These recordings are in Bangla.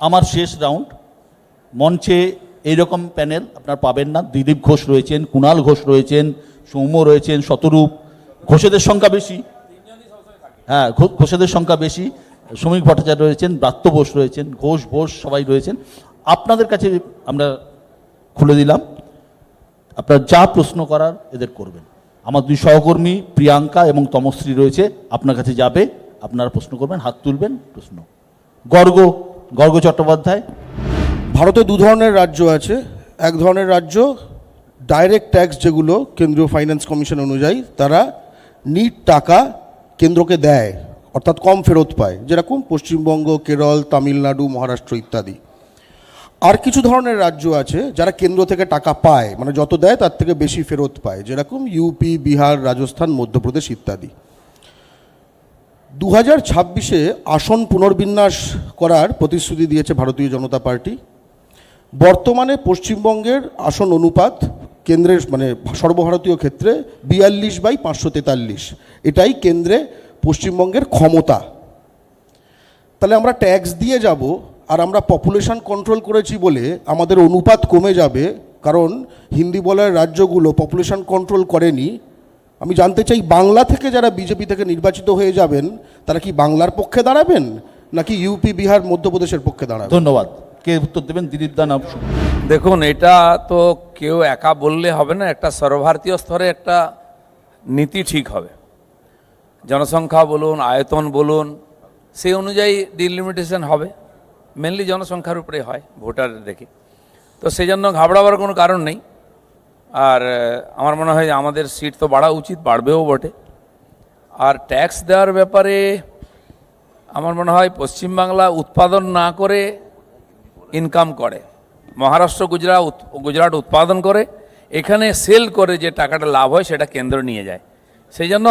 আমার শেষ রাউন্ড। মঞ্চে এইরকম প্যানেল আপনার পাবেন না। দিলীপ ঘোষ রয়েছেন, কুণাল ঘোষ রয়েছেন, সৌম্য রয়েছেন, শতরূপ। ঘোষেদের সংখ্যা বেশি, হ্যাঁ ঘোষেদের সংখ্যা বেশি। শ্রমিক ভট্টাচার্য রয়েছেন, ব্রাত্য বোস রয়েছেন, ঘোষ সবাই রয়েছেন। আপনাদের কাছে আমরা খুলে দিলাম, আপনারা যা প্রশ্ন করার এদের করবেন। আমার দুই সহকর্মী প্রিয়াঙ্কা এবং তমশ্রী রয়েছে, আপনার কাছে যাবে, আপনারা প্রশ্ন করবেন, হাত তুলবেন, প্রশ্ন। গর্গ চট্টোপাধ্যায়। ভারতে দু ধরনের রাজ্য আছে। এক ধরনের রাজ্য ডাইরেক্ট ট্যাক্স, যেগুলো কেন্দ্রীয় ফাইন্যান্স কমিশন অনুযায়ী তারা নিট টাকা কেন্দ্রকে দেয়, অর্থাৎ কম ফেরত পায়, যেরকম পশ্চিমবঙ্গ, কেরল, তামিলনাড়ু, মহারাষ্ট্র ইত্যাদি। আর কিছু ধরনের রাজ্য আছে যারা কেন্দ্র থেকে টাকা পায়, মানে যত দেয় তার থেকে বেশি ফেরত পায়, যেরকম ইউপি, বিহার, রাজস্থান, মধ্যপ্রদেশ ইত্যাদি। 2026-এ আসন পুনর্বিন্যাস করার প্রতিশ্রুতি দিয়েছে ভারতীয় জনতা পার্টি। বর্তমানে পশ্চিমবঙ্গের আসন অনুপাত কেন্দ্রের মানে সর্বভারতীয় ক্ষেত্রে 42/543। এটাই কেন্দ্রে পশ্চিমবঙ্গের ক্ষমতা। তাহলে আমরা ট্যাক্স দিয়ে যাব, আর আমরা পপুলেশন কন্ট্রোল করেছি বলে আমাদের অনুপাত কমে যাবে, কারণ হিন্দি বলার রাজ্যগুলো পপুলেশন কন্ট্রোল করেনি। আমি জানতে চাই, বাংলা থেকে যারা বিজেপি থেকে নির্বাচিত হয়ে যাবেন তারা কি বাংলার পক্ষে দাঁড়াবেন নাকি ইউপি, বিহার, মধ্যপ্রদেশের পক্ষে দাঁড়াবেন? ধন্যবাদ। কে উত্তর দেবেন? দিলীপ দা। দেখুন, এটা তো কেউ একা বললে হবে না, একটা সর্বভারতীয় স্তরে একটা নীতি ঠিক হবে। জনসংখ্যা বলুন, আয়তন বলুন, সেই অনুযায়ী ডিলিমিটেশন হবে। মেনলি জনসংখ্যার উপরে হয়, ভোটার দেখে। তো সেই জন্য ঘাবড়াবার কোনো কারণ নেই। আর আমার মনে হয় আমাদের সিট তো বাড়া উচিত, বাড়বেও বটে। আর ট্যাক্স দেওয়ার ব্যাপারে আমার মনে হয় পশ্চিমবাংলা উৎপাদন না করে ইনকাম করে, মহারাষ্ট্র, গুজরাট উৎপাদন করে, এখানে সেল করে যে টাকাটা লাভ হয় সেটা কেন্দ্র নিয়ে যায়, সেই জন্য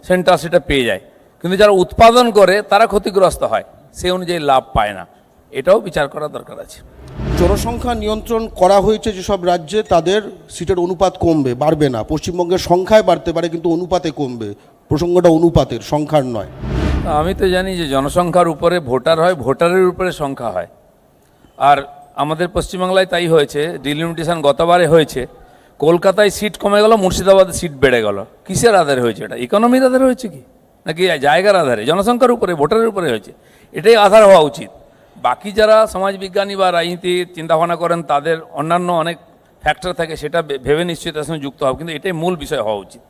সেন্টার সেটা পেয়ে যায়। কিন্তু যারা উৎপাদন করে তারা ক্ষতিগ্রস্ত হয়, সেই অনুযায়ী লাভ পায় না। এটাও বিচার করা দরকার আছে। জনসংখ্যা নিয়ন্ত্রণ করা হয়েছে যেসব রাজ্যে, তাদের সিটের অনুপাত কমবে, বাড়বে না। পশ্চিমবঙ্গের সংখ্যায় বাড়তে পারে কিন্তু অনুপাতে কমবে। প্রসঙ্গটা অনুপাতের, সংখ্যার নয়। আমি তো জানি যে জনসংখ্যার উপরে ভোটার হয়, ভোটারের উপরে সংখ্যা হয়। আর আমাদের পশ্চিমবাংলায় তাই হয়েছে, ডিলিমিটেশন গতবারে হয়েছে। কলকাতায় সিট কমে গেল, মুর্শিদাবাদে সিট বেড়ে গেল। কিসের আধারে হয়েছে? এটা ইকোনমির আধারে হয়েছে কি নাকি জায়গার আধারে? জনসংখ্যার উপরে, ভোটারের উপরে হয়েছে। এটাই আধার হওয়া উচিত। বাকি যারা সমাজবিজ্ঞানী বা রাজনীতি চিন্তাভাবনা করেন তাদের অন্যান্য অনেক ফ্যাক্টর থাকে, সেটা ভেবে নিশ্চয়ই তার সঙ্গে যুক্ত হবে, কিন্তু এটাই মূল বিষয় হওয়া উচিত।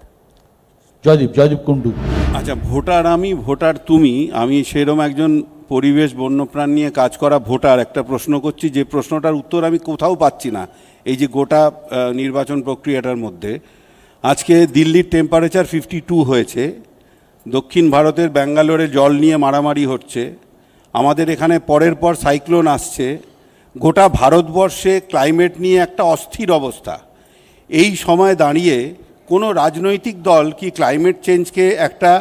জয়দীপ কুণ্ডু। আচ্ছা, ভোটার আমি, ভোটার তুমি। আমি সেরকম একজন পরিবেশ বন্যপ্রাণ নিয়ে কাজ করা ভোটার একটা প্রশ্ন করছি, যে প্রশ্নটার উত্তর আমি কোথাও পাচ্ছি না এই যে গোটা নির্বাচন প্রক্রিয়াটার মধ্যে। আজকে দিল্লির টেম্পারেচার 52 হয়েছে, দক্ষিণ ভারতের ব্যাঙ্গালোরে জল নিয়ে মারামারি হচ্ছে, আমাদের এখানে পরের পর সাইক্লোন আসছে, গোটা ভারতবর্ষে ক্লাইমেট নিয়ে একটা অস্থির অবস্থা। এই সময় দাঁড়িয়ে কোনো রাজনৈতিক দল কি ক্লাইমেট চেঞ্জকে একটা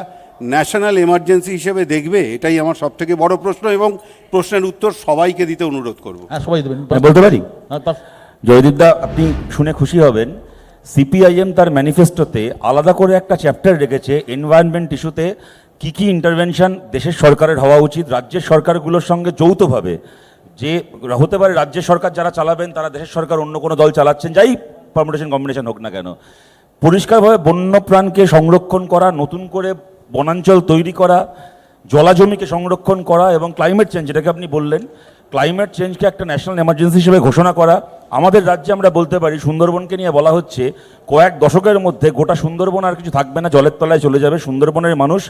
ন্যাশনাল এমার্জেন্সি হিসেবে দেখবে? এটাই আমার সবথেকে বড় প্রশ্ন, এবং প্রশ্নের উত্তর সবাইকে দিতে অনুরোধ করব। হ্যাঁ, সবাই দেবেন। বলতে পারি? জয়দীপদা, আপনি শুনে খুশি হবেন, সিপিআইএম তার ম্যানিফেস্টোতে আলাদা করে একটা চ্যাপ্টার রেখেছে এনভায়রনমেন্ট ইস্যুতে কী কী ইন্টারভেনশন দেশের সরকারের হওয়া উচিত, রাজ্যের সরকারগুলোর সঙ্গে যৌথভাবে। যে হতে পারে রাজ্যের সরকার যারা চালাবেন তারা দেশের সরকার অন্য কোনো দল চালাচ্ছেন, যাই পারমুটেশন কম্বিনেশন হোক না কেন, পরিষ্কারভাবে বন্যপ্রাণকে সংরক্ষণ করা, নতুন করে বনাঞ্চল তৈরি করা, জলাজমিকে সংরক্ষণ করা, এবং ক্লাইমেট চেঞ্জ, যেটাকে আপনি বললেন, ক্লাইমেট চেঞ্জকে একটা ন্যাশনাল এমার্জেন্সি হিসেবে ঘোষণা করা। আমাদের রাজ্যে আমরা বলতে পারি, সুন্দরবনকে নিয়ে বলা হচ্ছে কয়েক দশকের মধ্যে গোটা সুন্দরবন আর কিছু থাকবে না, জলের তলায় চলে যাবে। সুন্দরবনের মানুষ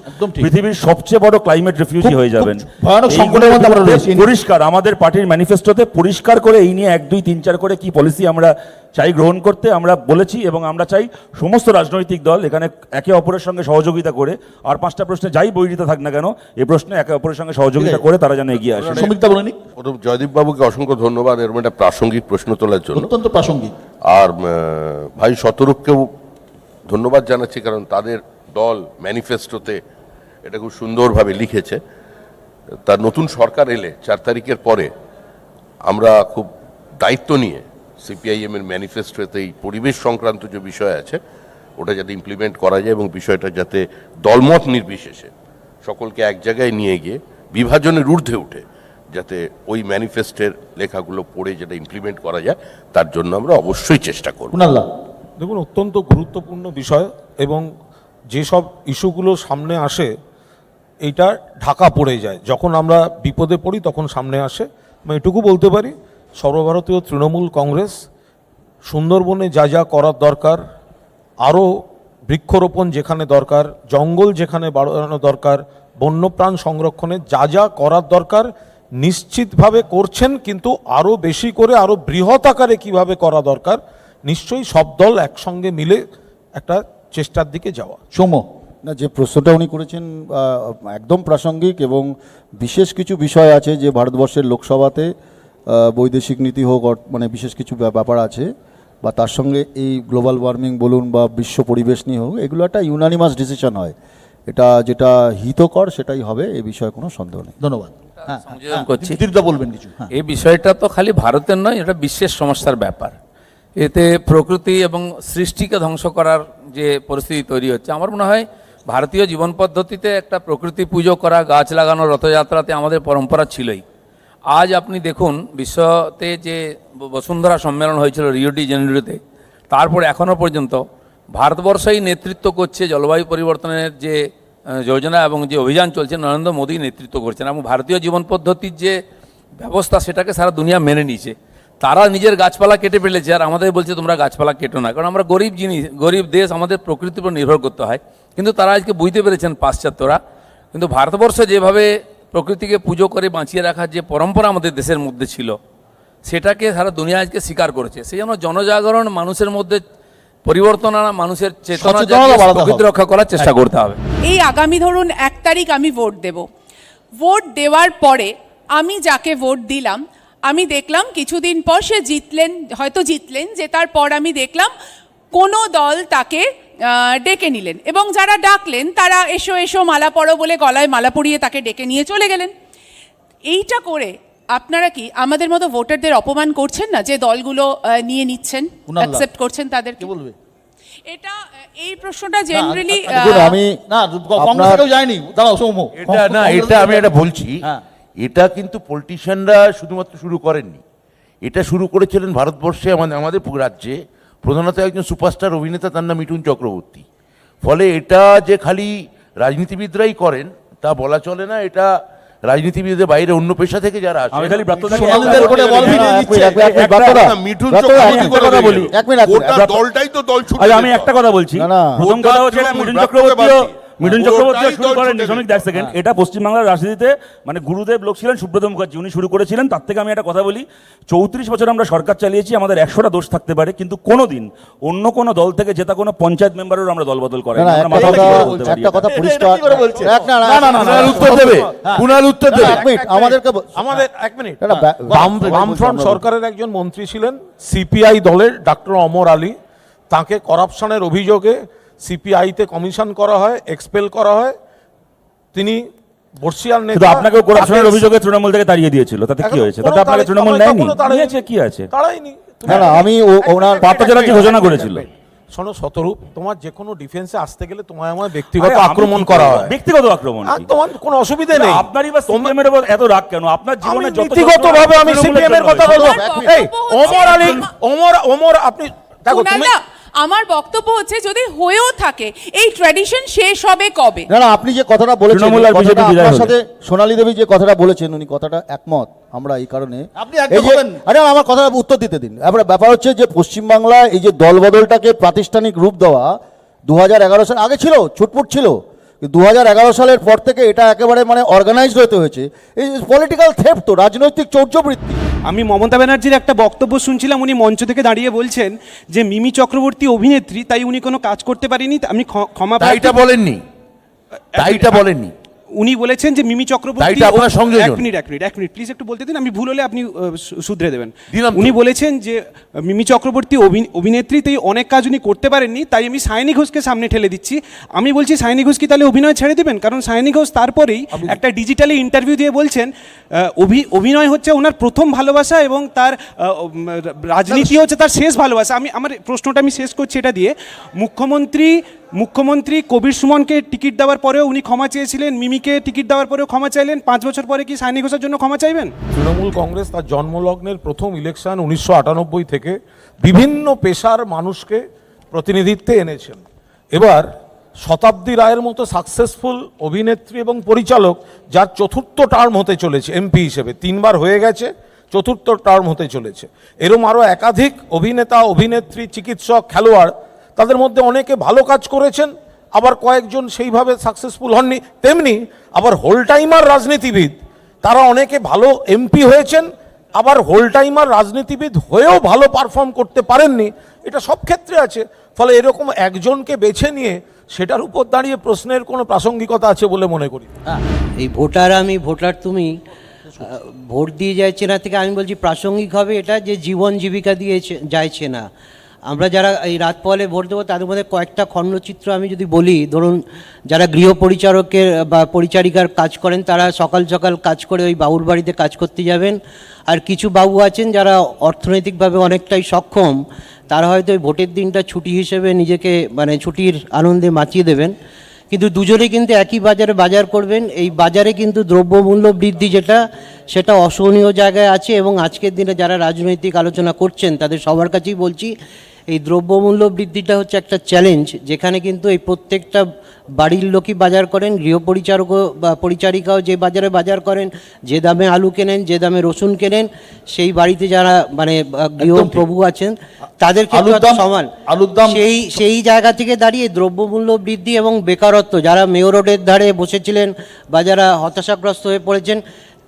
পৃথিবীর সবচেয়ে বড় ক্লাইমেট রিফিউজি হয়ে যাবেন। পরিষ্কার আমাদের পার্টির ম্যানিফেস্টোতে পরিষ্কার করে এই নিয়ে 1, 2, 3, 4 করে কি পলিসি আমরা চাই গ্রহণ করতে আমরা বলেছি, এবং আমরা চাই সমস্ত রাজনৈতিক দল এখানে একে অপরের সঙ্গে সহযোগিতা করে, আর 5টা প্রশ্নে যাই বৈরিতা থাক না কেন, এই প্রশ্নে একে অপরের সঙ্গে সহযোগিতা করে তারা যেন এগিয়ে আসে। সমীক্ষা বলেনি। জয়দীপ বাবুকে অসংখ্য ধন্যবাদ এরকম একটা প্রাসঙ্গিক প্রশ্ন তোলার জন্য, অত্যন্ত প্রাসঙ্গিক। আর ভাই শতরূপকেও ধন্যবাদ জানাচ্ছি, কারণ তাদের দল ম্যানিফেস্টোতে এটা খুব সুন্দরভাবে লিখেছে। তার নতুন সরকার এলে 4 তারিখের পরে আমরা খুব দায়িত্ব নিয়ে সিপিআইএম এর ম্যানিফেস্টোতে এই পরিবেশ সংক্রান্ত যে বিষয় আছে ওটা যাতে ইমপ্লিমেন্ট করা যায়, এবং বিষয়টা যাতে দলমত নির্বিশেষে সকলকে এক জায়গায় নিয়ে গিয়ে বিভাজনের ঊর্ধ্বে উঠে যাতে ওই ম্যানিফেস্টের লেখাগুলো পড়ে যেটা ইমপ্লিমেন্ট করা যায় তার জন্য আমরা অবশ্যই চেষ্টা করব। কুণালদা, দেখুন, অত্যন্ত গুরুত্বপূর্ণ বিষয় এবং যেসব ইস্যুগুলো সামনে আসে এইটা ঢাকা পড়ে যায়, যখন আমরা বিপদে পড়ি তখন সামনে আসে। আমি এটুকু বলতে পারি, সর্বভারতীয় তৃণমূল কংগ্রেস সুন্দরবনে যা যা করার দরকার, আরও বৃক্ষরোপণ যেখানে দরকার, জঙ্গল যেখানে বাড়ানো দরকার, বন্যপ্রাণ সংরক্ষণে যা যা করার দরকার নিশ্চিতভাবে করছেন, কিন্তু আরও বেশি করে আরও বৃহৎ আকারে কীভাবে করা দরকার নিশ্চয়ই সব দল একসঙ্গে মিলে একটা চেষ্টার দিকে যাওয়া। সৌম্য, না, যে প্রশ্নটা উনি করেছেন একদম প্রাসঙ্গিক এবং বিশেষ কিছু বিষয় আছে যে ভারতবর্ষের লোকসভাতে বৈদেশিক নীতি হোক মানে বিশেষ কিছু ব্যাপার আছে, বা তার সঙ্গে এই গ্লোবাল ওয়ার্মিং বলুন বা বিশ্ব পরিবেশ নিয়ে হোক, এগুলো একটা ইউনানিমাস ডিসিশন হয়। এটা যেটা হিতকর সেটাই হবে, এ বিষয়ে কোনো সন্দেহ নেই। ধন্যবাদ। হ্যাঁ, সংযোজন করছি। দিলীপদা বলবেন কিছু। হ্যাঁ, এই বিষয়টা তো খালি ভারতের নয়, এটা বিশ্বের সমস্যার ব্যাপার। এতে প্রকৃতি এবং সৃষ্টিকে ধ্বংস করার যে পরিস্থিতি তৈরি হচ্ছে, আমার মনে হয় ভারতীয় জীবন পদ্ধতিতে একটা প্রকৃতি পুজো করা, গাছ লাগানো, রথযাত্রাতে আমাদের পরম্পরা ছিলই। আজ আপনি দেখুন, বিশ্বতে যে বসুন্ধরা সম্মেলন হয়েছিল রিও ডি জেনেরোতে, তারপরে এখনও পর্যন্ত ভারতবর্ষই নেতৃত্ব করছে জলবায়ু পরিবর্তনের যে যোজনা এবং যে অভিযান চলছে, নরেন্দ্র মোদী নেতৃত্ব করছেন, এবং ভারতীয় জীবন পদ্ধতির যে ব্যবস্থা সেটাকে সারা দুনিয়া মেনে নিয়েছে। তারা নিজের গাছপালা কেটে ফেলেছে আর আমাদের বলছে তোমরা গাছপালা কেটো না, কারণ আমরা গরিব দেশ, আমাদের প্রকৃতির উপর নির্ভর করতে হয়। কিন্তু তারা আজকে বুঝতে পেরেছেন পাশ্চাত্যরা, কিন্তু ভারতবর্ষে যেভাবে প্রকৃতিকে পুজো করে বাঁচিয়ে রাখার যে পরম্পরা আমাদের দেশের মধ্যে ছিল, সেটাকে সারা দুনিয়া আজকে স্বীকার করেছে। সেই জন্য জনজাগরণ, মানুষের মধ্যে পরিবর্তন আনা, মানুষের চেতনা সচেতনতা বাড়াতে হবে। প্রকৃতি রক্ষা করার চেষ্টা করতে হবে। এই আগামী ধরুন 1 তারিখ আমি ভোট দেব। ভোট দেওয়ার পরে আমি যাকে ভোট দিলাম, আমি দেখলাম কিছুদিন পর সে হয়তো জিতলেন, জেতার পর আমি দেখলাম কোনো দল তাকে ডেকে নিলেন, এবং যারা ডাকলেন তারা এসো এসো মালা পরো বলে গলায় মালা পরিয়ে তাকে ডেকে নিয়ে চলে গেলেন। এইটা করে আপনারা কি আমাদের মতো ভোটারদের অপমান করছেন না, যে দলগুলো নিয়ে নিচ্ছেন, অ্যাকসেপ্ট করছেন তাদেরকে? কে বলবে? এটা এই প্রশ্নটা জেনারেলি দেখুন, আমি না, কংগ্রেস কেউ যায়নি। দাঁড়াও সৌম্য, এটা না, এটা আমি এটা বলছি, হ্যাঁ। এটা কিন্তু পলিটিশিয়ানরা শুধুমাত্র শুরু করেননি, এটা শুরু করেছিলেন ভারতবর্ষে, আমাদের রাজ্যে প্রধানত একজন সুপারস্টার অভিনেতা, তার নাম মিঠুন চক্রবর্তী। ফলে এটা যে খালি রাজনীতিবিদরাই করেন তা বলা চলে না, এটা রাজনীতিবিদদের বাইরে অন্য পেশা থেকে যারা আমি আসে, খালি সোনালীদের করে বল ফিরিয়ে দিচ্ছে। মিঠুন এক চক্রবর্তী মিনিট, গোটা দলটাই তো দল ছুটে আচ্ছা, আমি যেত। একটা কথা বলছি। না, না। প্রথম কথা হচ্ছে এটা মিঠুন চক্রবর্তীও পুরোটাই শুরু দল করেন। ছুটে শ্রমিক যেত। দেখ সেকেন্ড, এটা পশ্চিমবাংলার রাজনীতিতে মানে গুরুদেব লোক ছিলেন সুব্রত মুখার্জি, উনি শুরু করেছিলেন। তার থেকে আমি একটা কথা বলি, 34 বছর আমরা সরকার চালিয়েছি, আমাদের 100টা দোষ থাকতে পারে, কিন্তু কোনোদিন অন্য কোনো দল থেকে জেতা কোনো পঞ্চায়েত মেম্বারের আমরা দলবদল করাই না, না। আমরা মাথা একটা কথা পরিষ্কার, এটা কি করে বলছে? কুণাল উত্তর দেবে, কুণাল উত্তর দেবে। এক মিনিট, আমাদেরকে আমাদের 1 মিনিট, না, না, বামফ্রন্ট সরকারের একজন মন্ত্রী ছিলেন সিপিআই দলের, ডক্টর অমর আলী। তাকে করাপশনের অভিযোগে সিপিআইতে কমিশন করা হয়, এক্সপেল করা হয়। তিনি বর্ষিয়ার কিন্তু নেতা। আপনাকেও করাপশনের অভিযোগে তৃণমূল থেকে তাড়িয়ে দিয়েছিল, তাতে কি হয়েছে? তাতে আপনাকে তৃণমূল নেয়নি, নিয়েছে, কি আছে? তাড়াইনি। না, না, আমি ওনার পার্থ চ্যাটার্জি ঘোষণা করেছিল। শোনো শতরূপ, তোমার যে কোনো ডিফেন্সে আসতে গেলে তোমায় আমার ব্যক্তিগত আরে, আমি আক্রমণ কি করা করবো? হয়। ব্যক্তিগত আক্রমণ আর কি? তোমার কোনো অসুবিধা নেই। আপনারই বা সিপিএমের উপর এত রাগ কেন? আপনার জীবনে আমি যত নীতিগতভাবে আমি তৃণমূলের সিপিএম এর জন্য কথা হয়েছে। বলবো। এই ওমর আলী, ওমর আপনি দেখো, তুমি কুণালদা, আমার বক্তব্য হচ্ছে যদি হয়েও থাকে এই ট্র্যাডিশন শেষ হবে কবে? না, না, আপনি যে কথাটা বলেছেন, তৃণমূল আর কথাটা বিজেপি বিদায় আপনার হলে। সাথে সোনালী দেবী যে কথাটা বলেছেন, উনি কথাটা একমত আমরা এই কারণে। আপনি একমত এই যে- হবেন। আরে আমার কথাটা উত্তর দিতে দিন। এবার ব্যাপার হচ্ছে যে পশ্চিমবাংলায় এই যে দলবদলটাকে প্রাতিষ্ঠানিক রূপ দেওয়া 2011 সাল আগে ছিল, ছুটপুট ছিল, 2011 সালের পর থেকে এটা একেবারে মানে অর্গানাইজড হতে হয়েছে। এই পলিটিক্যাল থেফট, তো রাজনৈতিক চৌর্যবৃত্তি। আমি মমতা ব্যানার্জির একটা বক্তব্য শুনছিলাম, উনি মঞ্চ থেকে দাঁড়িয়ে বলছেন যে মিমি চক্রবর্তী অভিনেত্রী, তাই উনি কোনো কাজ করতে পারেনি। আমি ক্ষমা তাইটা প্রার্থী। বলেননি, তাইটা বলেননি। উনি বলেছেন যে মিমি চক্রবর্তী, তাইটা আপনার সংযোজন। এক মিনিট প্লিজ একটু বলতে দিন, আমি ভুল হলে আপনি শুধরে দেবেন। দিলাম তো। উনি বলেছেন যে মিমি চক্রবর্তী অভিনেত্রী, তাই অনেক কাজ উনি করতে পারেননি, তাই আমি সায়নী ঘোষকে সামনে ঠেলে দিচ্ছি। আমি বলছি সায়নী ঘোষ কি তাহলে অভিনয় ছেড়ে দেবেন? কারণ সায়নী ঘোষ তারপরেই একটা ডিজিটালি ইন্টারভিউ দিয়ে বলছেন অভিনয় হচ্ছে ওনার প্রথম ভালোবাসা এবং তার রাজনীতি হচ্ছে তার শেষ ভালোবাসা। আমার প্রশ্নটা আমি শেষ করছি এটা দিয়ে, মুখ্যমন্ত্রী মুখ্যমন্ত্রী কবির সুমনকে টিকিট দেওয়ার পরেও উনি ক্ষমা চেয়েছিলেন, মিমিকে টিকিট দেওয়ার পরেও ক্ষমা চাইলেন, 5 বছর পরে কি সায়নী ঘোষের জন্য ক্ষমা চাইবেন? তৃণমূল কংগ্রেস তার জন্মলগ্নের প্রথম ইলেকশন 1998 থেকে বিভিন্ন পেশার মানুষকে প্রতিনিধিত্বে এনেছেন। এবার শতাব্দী রায়ের মতো সাকসেসফুল অভিনেত্রী এবং পরিচালক, যার চতুর্থ টার্ম হতে চলেছে এমপি হিসেবে, 3 বার হয়ে গেছে, চতুর্থ টার্ম হতে চলেছে। এরম আরও একাধিক অভিনেতা, অভিনেত্রী, চিকিৎসক, খেলোয়াড়, তাদের মধ্যে অনেকে ভালো কাজ করেছেন, আবার কয়েকজন সেইভাবে সাকসেসফুল হননি। তেমনি আবার হোল টাইমার রাজনীতিবিদ, তারা অনেকে ভালো এমপি হয়েছেন, আবার হোল টাইমার রাজনীতিবিদ হয়েও ভালো পারফর্ম করতে পারেননি। এটা সব ক্ষেত্রে আছে। ফলে এরকম একজনকে বেছে নিয়ে সেটার উপর দাঁড়িয়ে প্রশ্নের কোনো প্রাসঙ্গিকতা আছে বলে মনে করি। এই ভোটার আমি ভোটার তুমি ভোট দিয়ে যাচ্ছে না থেকে আমি বলছি প্রাসঙ্গিক হবে এটা যে জীবন জীবিকা দিয়ে যাইছে না। আমরা যারা এই রাত পোহালে ভোট দেবো তাদের মধ্যে কয়েকটা খণ্ডচিত্র আমি যদি বলি, ধরুন যারা গৃহ পরিচারকের বা পরিচারিকার কাজ করেন তারা সকাল সকাল কাজ করে ওই বাবুর বাড়িতে কাজ করতে যাবেন, আর কিছু বাবু আছেন যারা অর্থনৈতিকভাবে অনেকটাই সক্ষম, তারা হয়তো ওই ভোটের দিনটা ছুটি হিসেবে নিজেকে মানে ছুটির আনন্দে মাতিয়ে দেবেন। কিন্তু দুজনে কিন্তু একই বাজারে বাজার করবেন। এই বাজারে কিন্তু দ্রব্যমূল্য বৃদ্ধি সেটা অসহনীয় জায়গায় আছে, এবং আজকের দিনে যারা রাজনৈতিক আলোচনা করছেন তাদের সবার কাছেই বলছি এই দ্রব্যমূল্য বৃদ্ধিটা হচ্ছে একটা চ্যালেঞ্জ, যেখানে কিন্তু এই প্রত্যেকটা বাড়ির লোকই বাজার করেন, গৃহপরিচারকও বা পরিচারিকাও যে বাজারে বাজার করেন, যে দামে আলু কেনেন, যে দামে রসুন কেনেন, সেই বাড়িতে যারা মানে গৃহপ্রভু আছেন তাদের ক্ষেত্রে সমান। সেই জায়গা থেকে দাঁড়িয়ে দ্রব্যমূল্য বৃদ্ধি এবং বেকারত্ব, যারা মেয়র রোডের ধারে বসেছিলেন বা যারা হতাশাগ্রস্ত হয়ে পড়েছেন,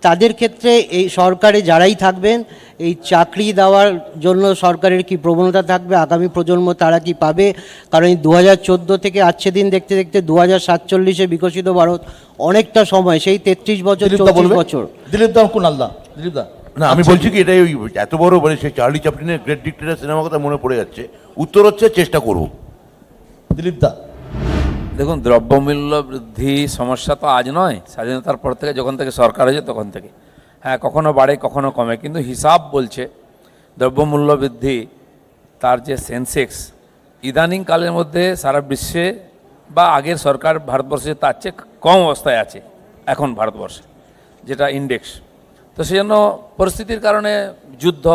তাদের ক্ষেত্রে এই সরকারে যারাই থাকবেন এই চাকরি দেওয়ার জন্য সরকারের কি প্রবণতা থাকবে, আগামী প্রজন্ম তারা কি পাবে? কারণ এই 2014 থেকে আজকে দিন দেখতে দেখতে 2047-এ বিকশিত ভারত অনেকটা সময়, সেই 33 বছর 34 বছর। দিলীপ দা, কুণালদা, দিলীপ দা। না, আমি বলছি কি এটাই ওই এত বড় মানে সেই চার্লি চ্যাপলিনের গ্রেট ডিক্টেটর সিনেমা কথা মনে পড়ে যাচ্ছে। উত্তর হচ্ছে চেষ্টা করব। দিলীপ দা, দেখুন, দ্রব্যমূল্য বৃদ্ধি সমস্যা তো আজ নয়, স্বাধীনতার পর থেকে যখন থেকে সরকার হয়েছে তখন থেকে। হ্যাঁ, কখনো বাড়ে কখনো কমে, কিন্তু হিসাব বলছে দ্রব্যমূল্য বৃদ্ধি তার যে সেন্সেক্স ইদানিং কালের মধ্যে সারা বিশ্বে বা আগের সরকার ভারতবর্ষে তার চেয়ে কম অবস্থায় আছে এখন ভারতবর্ষে, যেটা ইন্ডেক্স। তো সেই জন্য পরিস্থিতির কারণে যুদ্ধ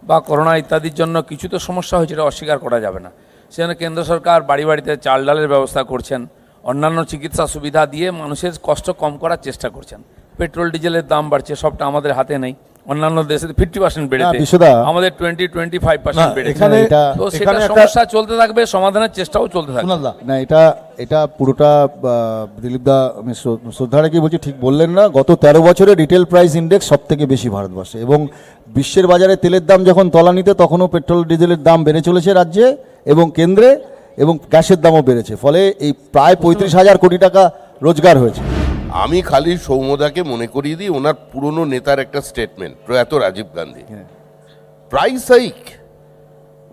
বা করোনা ইত্যাদির জন্য কিছু তো সমস্যা হয়েছে, এটা অস্বীকার করা যাবে না। সেজন্য কেন্দ্র সরকার বাড়ি বাড়িতে চাল ডালের ব্যবস্থা করছেন, অন্যান্য চিকিৎসা সুবিধা দিয়ে মানুষের কষ্ট কম করার চেষ্টা করছেন। পেট্রোল ডিজেলের দাম বাড়ছে, সবটা আমাদের হাতে নেই। অন্যান্য দেশে 50% বেড়েছে, আমাদের 20-25% বেড়েছে। তো সেটা সমস্যা চলতে থাকবে, সমাধানের চেষ্টাও চলতে থাকবে। না, এটা পুরোটা দিলীপ দা, আমি শ্রদ্ধা রেখে বলছি, ঠিক বললেন না। গত 13 বছরে রিটেল প্রাইস ইন্ডেক্স সব থেকে বেশি ভারতবর্ষে, এবং বিশ্বের বাজারে তেলের দাম যখন তলানিতে তখনও পেট্রোল ডিজেলের দাম বেড়ে চলেছে রাজ্যে এবং কেন্দ্রে, এবং গ্যাসের দামও বেড়েছে। ফলে এই প্রায় 35,000 কোটি টাকা রোজগার হয়েছে। আমি খালি সৌম্যদাকে মনে করিয়ে দিই ওনার পুরনো নেতার একটা স্টেটমেন্ট, প্রয়াত Rajiv Gandhi, price hike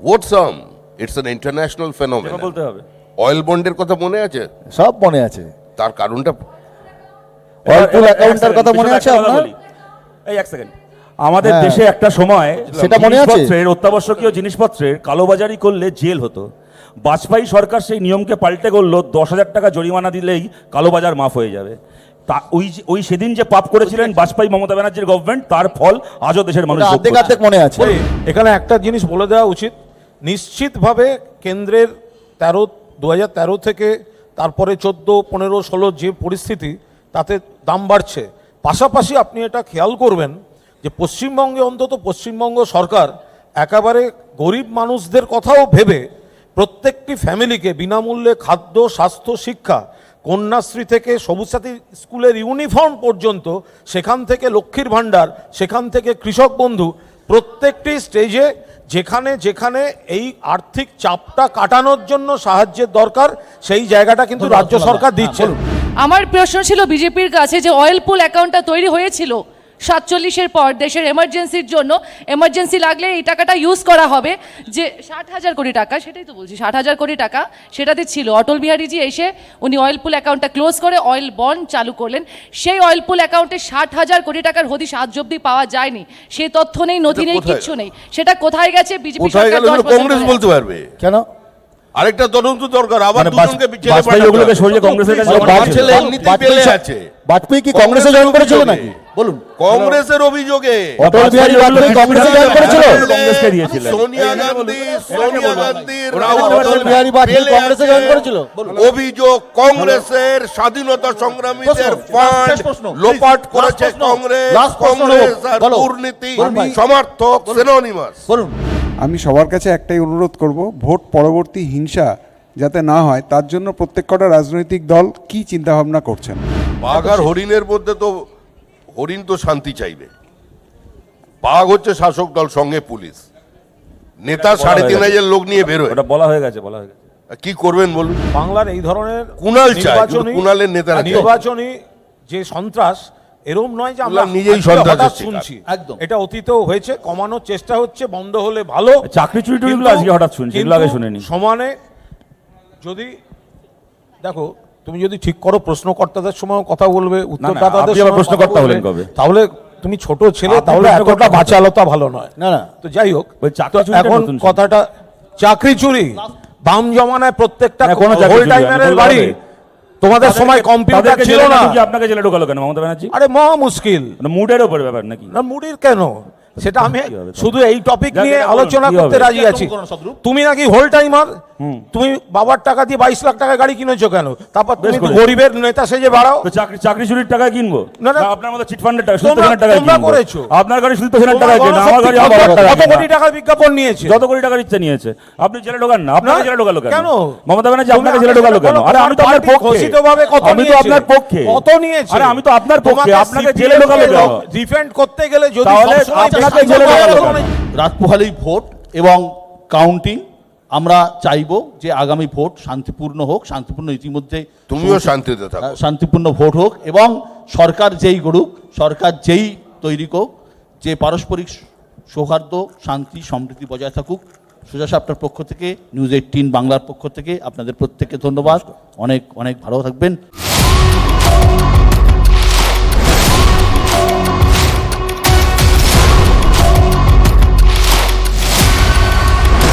whatsoever it's an international phenomenon. বলতে হবে অয়েল বন্ডের কথা মনে আছে? সব মনে আছে। তার কারণটা অয়েলপুল অ্যাকাউন্টের কথা মনে আছে আপনার? এই এক সেকেন্ড, আমাদের দেশে একটা সময় সেটা মনে আছে, অত্যাবশ্যকীয় জিনিসপত্রের কালোবাজারি করলে জেল হতো। বাজপেয়ী সরকার সেই নিয়মকে পাল্টে করলো, 10,000 টাকা জরিমানা দিলেই কালোবাজার মাফ হয়ে যাবে। তা ওই সেদিন যে পাপ করেছিলেন বাজপেয়ী মমতা ব্যানার্জির গভর্নমেন্ট, তার ফল আজও দেশের মানুষ অর্ধেক মনে আছে। এখানে একটা জিনিস বলে দেওয়া উচিত, নিশ্চিতভাবে কেন্দ্রের 2013 থেকে তারপরে 14, 15, 16 যে পরিস্থিতি, তাতে দাম বাড়ছে। পাশাপাশি আপনি এটা খেয়াল করবেন যে পশ্চিমবঙ্গে, অন্তত পশ্চিমবঙ্গ সরকার একেবারে গরিব মানুষদের কথাও ভেবে প্রত্যেকটি ফ্যামিলিকে বিনামূল্যে খাদ্য, স্বাস্থ্য, শিক্ষা, কন্যাশ্রী থেকে সবুজ সাথী স্কুলের ইউনিফর্ম পর্যন্ত, সেখান থেকে লক্ষ্মীর ভাণ্ডার, সেখান থেকে কৃষক বন্ধু, প্রত্যেকটি স্টেজে যেখানে যেখানে এই আর্থিক চাপটা কাটানোর জন্য সাহায্যের দরকার, সেই জায়গাটা কিন্তু রাজ্য সরকার দিচ্ছে। আমার প্রশ্ন ছিল বিজেপির কাছে যে অয়েল পুল অ্যাকাউন্টটা তৈরি হয়েছিল 47-এর পর দেশের এমার্জেন্সির জন্য, এমার্জেন্সি লাগলে এই টাকাটা ইউজ করা হবে, যে 60,000 কোটি টাকা, সেটাই তো বলছি 60,000 কোটি টাকা সেটাতে ছিল। অটল বিহারীজি এসে উনি অয়েল পুল অ্যাকাউন্টটা ক্লোজ করে অয়েল বন্ড চালু করলেন। সেই অয়েল পুল অ্যাকাউন্টে 60,000 কোটি টাকার হদিশ আজ অব্দি পাওয়া যায়নি। সেই তথ্য নেই, নথি নেই, কিচ্ছু নেই। সেটা কোথায় গেছে বিজেপি সরকার? কংগ্রেস বলতে পারবে কেন? আরেকটা তদন্ত দরকার, আবার মানে দুজনকে জেলে বাজপেয়ী পাঠাতে ওগুলোকে হবে। সরিয়ে কংগ্রেসের কাছে আমার পাঠিয়েছিল। ছেলে এমনিতেই পেলে আছে। বাজপেয়ী কি কংগ্রেসে জয়েন করেছিল নাকি? বলুন। কংগ্রেসের অভিযোগে অটল বিহারী বাজপেয়ী কংগ্রেসে জয়েন করেছিল? কংগ্রেসকে দিয়েছিলেন। সোনিয়া গান্ধী অটল বিহারী বাজপেয়ী কংগ্রেসে জয়েন করেছিল? অভিযোগ কংগ্রেসের স্বাধীনতা সংগ্রামীদের ফান্ড লোপাট করেছে কংগ্রেস, কংগ্রেস আর দুর্নীতি সমর্থক সিনোনিমাস। বলুন। আমি সবার কাছে একটাই অনুরোধ করব, ভোট পরবর্তী হিংসা যাতে না হয় তার জন্য প্রত্যেক কটা রাজনৈতিক দল কি চিন্তা ভাবনা করছেন। বাঘ আর হরিণের মধ্যে তো হরিণ তো শান্তি চাইবে, বাঘ হচ্ছে শাসক দল, সঙ্গে পুলিশ, নেতা 3,500 লোক নিয়ে বেরোয়। ওটা বলা হয়ে গেছে, বলা হয়ে গেছে। কি করবেন বলুন? বাংলার এই ধরনের কুণাল চায়, নির্বাচনী- কুণালের নেতারা চায়। নির্বাচনী যে সন্ত্রাস, এরম নয় যে আমরা কুণাল নিজেই আজকে সন্ত্রাসের হঠাৎ শিকার। শুনছি। একদম। এটা অতীতেও হয়েছে, কমানোর চেষ্টা হচ্ছে, বন্ধ হলে ভালো। চাকরি চুরি টুরিগুলো আজকে হঠাৎ শুনছি, এগুলো আগে শুনিনি। সমানে যদি দেখো, তুমি যদি ঠিক করো প্রশ্নকর্তাদের সময় কথা বলবে, উত্তরদাতাদের আপনি আবার সময় প্রশ্নকর্তা কথা হলেন বলবে, কবে? তাহলে তুমি ছোট ছেলে, আপনি তাহলে প্রশ্নকর্তা এতটা হচ্ছেন। বাচালতা ভালো নয়। না না, তো যাই হোক, ওই চাকরি তো চুরিটা এখন নতুন শুনছি। কথাটা চাকরি চুরি, বাম জমানায় প্রত্যেকটা না, কোনো চাকরি হোল চুরি হয়নি, টাইমারের বললে বাড়ি, হবে? তোমাদের সময় কম্পিউটার তাদেরকে ছিল জেলে না। ঢুকিয়ে আপনাকে জেলে ঢোকালো কেন মমতা ব্যানার্জি? আরে মহা মুশকিল। মুডের ওপর ব্যাপার নাকি? না মুডির কেন, সেটা আমি কি হবে? শুধু এই টপিক যাক, নিয়ে এটা বলুন, আলোচনা কি করতে হবে? রাজি আছি। এরকম কোনো শত্রু? তুমি নাকি হোল টাইমার, তুমি বাবার টাকা দিয়ে 22 লাখ টাকা গাড়ি কিনেছো কেন? তারপর তুমি তো করেছো। গরিবের নেতা সেজে বাড়াও। তো চাকরি চুরির টাকা কিনবো না, না। না, আপনার মতো চিটফান্ডের টাকা, সুলতান সেনের টাকা তোমরা কিনবো। করেছো। আপনার গাড়ি সুলতান সেনের টাকা তোমার কেনা, আমার গাড়ি গণশক্তি আমার বাবার টাকা কত কেনা। কোটি টাকার বিজ্ঞাপন নিয়েছে? যত কোটি টাকার ইচ্ছা নিয়েছে। আপনি জেলে ঢোকান না, আপনাকে না, জেলে ঢোকালো কেন? কেন? মমতা ব্যানার্জি তুমি আপনাকে আগে জেলে ঢোকালো কেন? বলো, আরে আমি তো আপনার পার্টি পক্ষে। ঘোষিতভাবে কত আমি তো নিয়েছে? আপনার পক্ষে। কত নিয়েছে? আরে আমি তো আপনার পক্ষে, তোমাকে আপনাকে CPM জেলে ঢোকালো কেন? ডিফেন্ড করতে গেলে যদি তাহলে সবসময় আপনাকে চেষ্টা জেলে করো, ঢোকালো তখন কেন? রাত পোহালেই ভোট এবং কাউন্টিং। আমরা চাইবো যে আগামী ভোট শান্তিপূর্ণ হোক, শান্তিপূর্ণ ইতিমধ্যে তুমিও শান্তিতে থাকো। শান্তিপূর্ণ ভোট হোক এবং সরকার যেই গড়ুক, সরকার যেই তৈরি হোক, যে পারস্পরিক সৌহার্দ্য, শান্তি, সমৃদ্ধি বজায় থাকুক। সুজা সাহেবটার পক্ষ থেকে, নিউজ 18 বাংলার পক্ষ থেকে আপনাদের প্রত্যেককে ধন্যবাদ। অনেক অনেক ভালো থাকবেন।